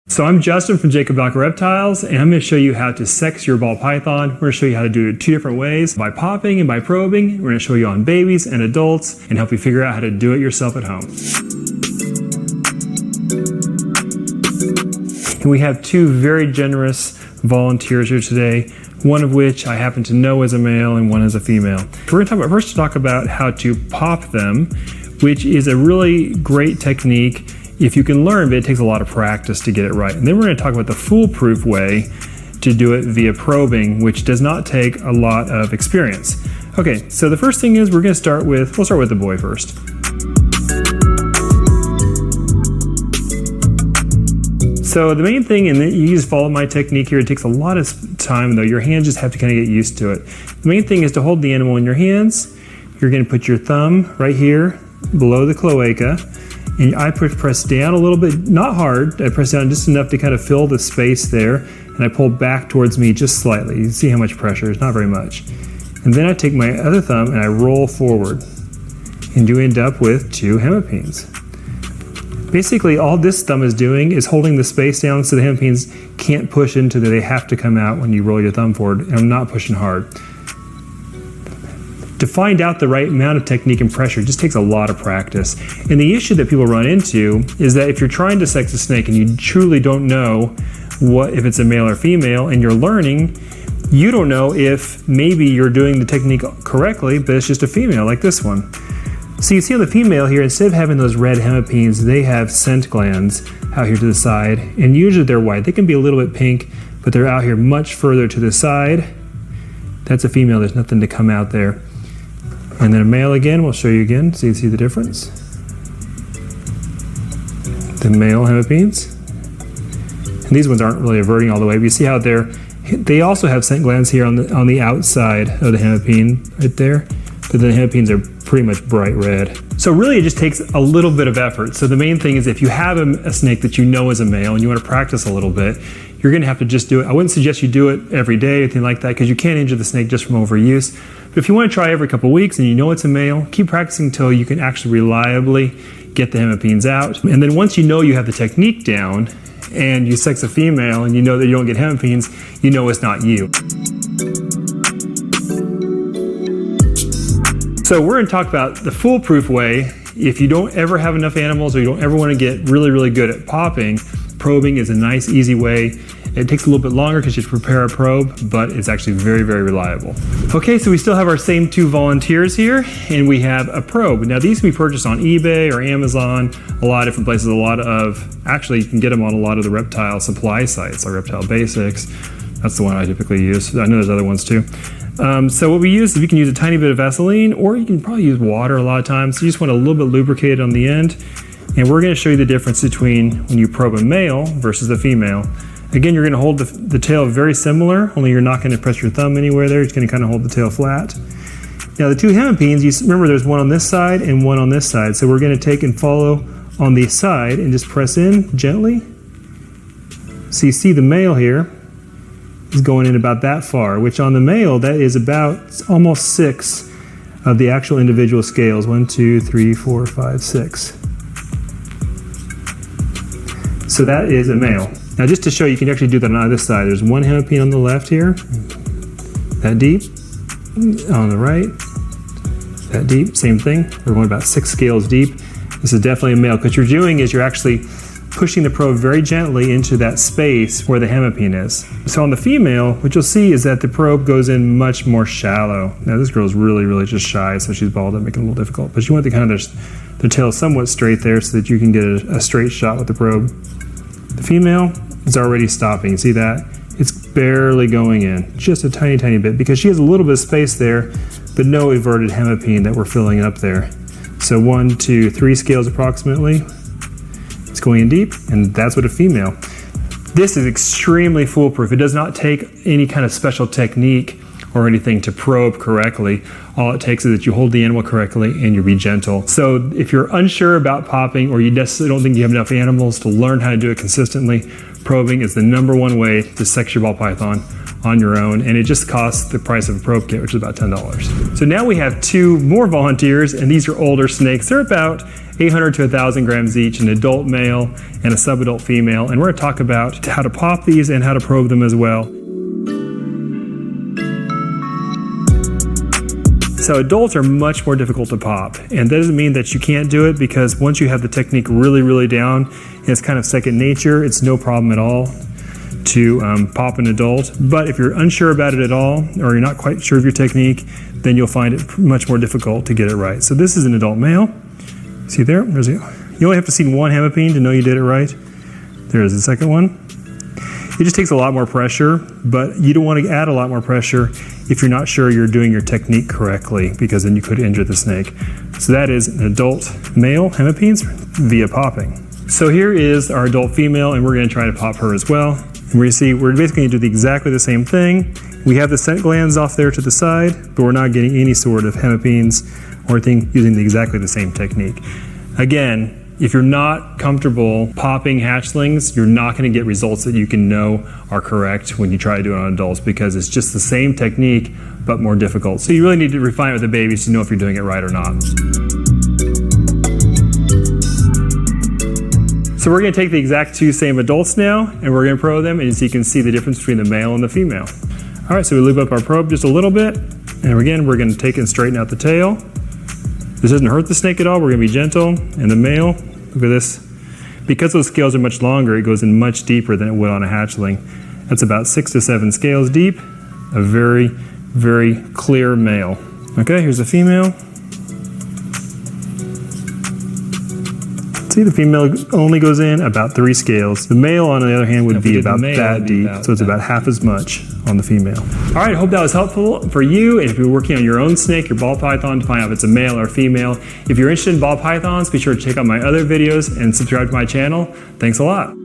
So I'm Justin from Jacob Blanco Reptiles, and I'm going to show you how to sex your ball python. We're going to show you how to do it 2 different ways, by popping and by probing. We're going to show you on babies and adults and help you figure out how to do it yourself at home. And we have 2 very generous volunteers here today, one of which I happen to know is a male and one is a female. We're going to talk about how to pop them, which is a really great technique if you can learn, but it takes a lot of practice to get it right. And then we're going to talk about the foolproof way to do it via probing, which does not take a lot of experience. Okay, so the first thing is we'll start with the boy first. So the main thing, and you just follow my technique here, it takes a lot of time though, your hands just have to kind of get used to it. The main thing is to hold the animal in your hands. You're going to put your thumb right here below the cloaca, and I press down a little bit, not hard, I press down just enough to kind of fill the space there, and I pull back towards me just slightly. You can see how much pressure, it's not very much. And then I take my other thumb and I roll forward, and you end up with 2 hemipines. Basically all this thumb is doing is holding the space down so the hemipines can't push into they have to come out when you roll your thumb forward, and I'm not pushing hard. To find out the right amount of technique and pressure just takes a lot of practice. And the issue that people run into is that if you're trying to sex a snake and you truly don't know if it's a male or female and you're learning, you don't know if maybe you're doing the technique correctly, but it's just a female like this one. So you see on the female here, instead of having those red hemipines, they have scent glands out here to the side, and usually they're white. They can be a little bit pink, but they're out here much further to the side. That's a female, there's nothing to come out there. And then a male again, we'll show you again so you can see the difference. The male hemipines. And these ones aren't really everting all the way, but you see how they also have scent glands here on the outside of the hemipene, right there. But the hemipines are pretty much bright red. So really it just takes a little bit of effort. So the main thing is if you have a snake that you know is a male and you want to practice a little bit, you're going to have to just do it. I wouldn't suggest you do it every day or anything like that because you can injure the snake just from overuse. But if you want to try every couple of weeks and you know it's a male, keep practicing until you can actually reliably get the hemipines out. And then once you know you have the technique down and you sex a female and you know that you don't get hemipines, you know it's not you. So we're going to talk about the foolproof way. If you don't ever have enough animals or you don't ever want to get really, really good at popping, probing is a nice, easy way. It takes a little bit longer because you have to prepare a probe, but it's actually very, very reliable. Okay, so we still have our same 2 volunteers here, and we have a probe. Now these can be purchased on eBay or Amazon, a lot of different places, actually you can get them on a lot of the reptile supply sites, like Reptile Basics. That's the one I typically use. I know there's other ones too. So what we use is you can use a tiny bit of Vaseline, or you can probably use water a lot of times. So you just want a little bit lubricated on the end. And we're going to show you the difference between when you probe a male versus a female. Again, you're going to hold the tail very similar, only you're not going to press your thumb anywhere there. You're just going to kind of hold the tail flat. Now the 2 hemipines, remember there's one on this side and one on this side. So we're going to take and follow on the side and just press in gently. So you see the male here is going in about that far, which on the male, that is about almost 6 of the actual individual scales. 1, 2, 3, 4, 5, 6. So that is a male. Now just to show you can actually do that on either side. There's 1 hemipene on the left here, that deep. On the right, that deep, same thing. We're going about 6 scales deep. This is definitely a male. What you're doing is you're actually pushing the probe very gently into that space where the hemipene is. So on the female, what you'll see is that the probe goes in much more shallow. Now this girl's really, really just shy, so she's bald, that makes it a little difficult. But you want the kind of their tail somewhat straight there so that you can get a straight shot with the probe. The female is already stopping. See that? It's barely going in, just a tiny, tiny bit, because she has a little bit of space there, but no everted hemipene that we're filling up there. So 1, 2, 3 scales approximately. It's going in deep, and that's what a female. This is extremely foolproof. It does not take any kind of special technique or anything to probe correctly. All it takes is that you hold the animal correctly and you be gentle. So if you're unsure about popping or you necessarily don't think you have enough animals to learn how to do it consistently, probing is the #1 way to sex your ball python on your own, and it just costs the price of a probe kit, which is about $10. So now we have 2 more volunteers, and these are older snakes. They're about 800 to 1,000 grams each, an adult male and a subadult female. And we're gonna talk about how to pop these and how to probe them as well. So adults are much more difficult to pop, and that doesn't mean that you can't do it, because once you have the technique really down, it's kind of second nature. It's no problem at all to pop an adult. But if you're unsure about it at all, or you're not quite sure of your technique, then you'll find it much more difficult to get it right. So this is an adult male. See there? You only have to see one hemipene to know you did it right. There's the second one. It just takes a lot more pressure, but you don't want to add a lot more pressure if you're not sure you're doing your technique correctly, because then you could injure the snake. So that is an adult male hemipenes via popping. So here is our adult female, and we're going to try to pop her as well. And we're going to see, we're basically going to do exactly the same thing. We have the scent glands off there to the side, but we're not getting any sort of hemipenes or anything, using exactly the same technique. Again, if you're not comfortable popping hatchlings, you're not going to get results that you can know are correct when you try to do it on adults, because it's just the same technique but more difficult. So you really need to refine it with the babies to know if you're doing it right or not. So we're going to take the exact two same adults now, and we're going to probe them, and so you can see the difference between the male and the female. All right, so we lube up our probe just a little bit, and again, we're going to take and straighten out the tail. This doesn't hurt the snake at all. We're going to be gentle. And the male, look at this. Because those scales are much longer, it goes in much deeper than it would on a hatchling. That's about 6 to 7 scales deep. A very clear male. Okay, here's the female. See, the female only goes in about 3 scales. The male, on the other hand, would be about that deep, so it's about half as much on the female. All right, I hope that was helpful for you, and if you're working on your own snake, your ball python, to find out if it's a male or a female. If you're interested in ball pythons, be sure to check out my other videos and subscribe to my channel. Thanks a lot.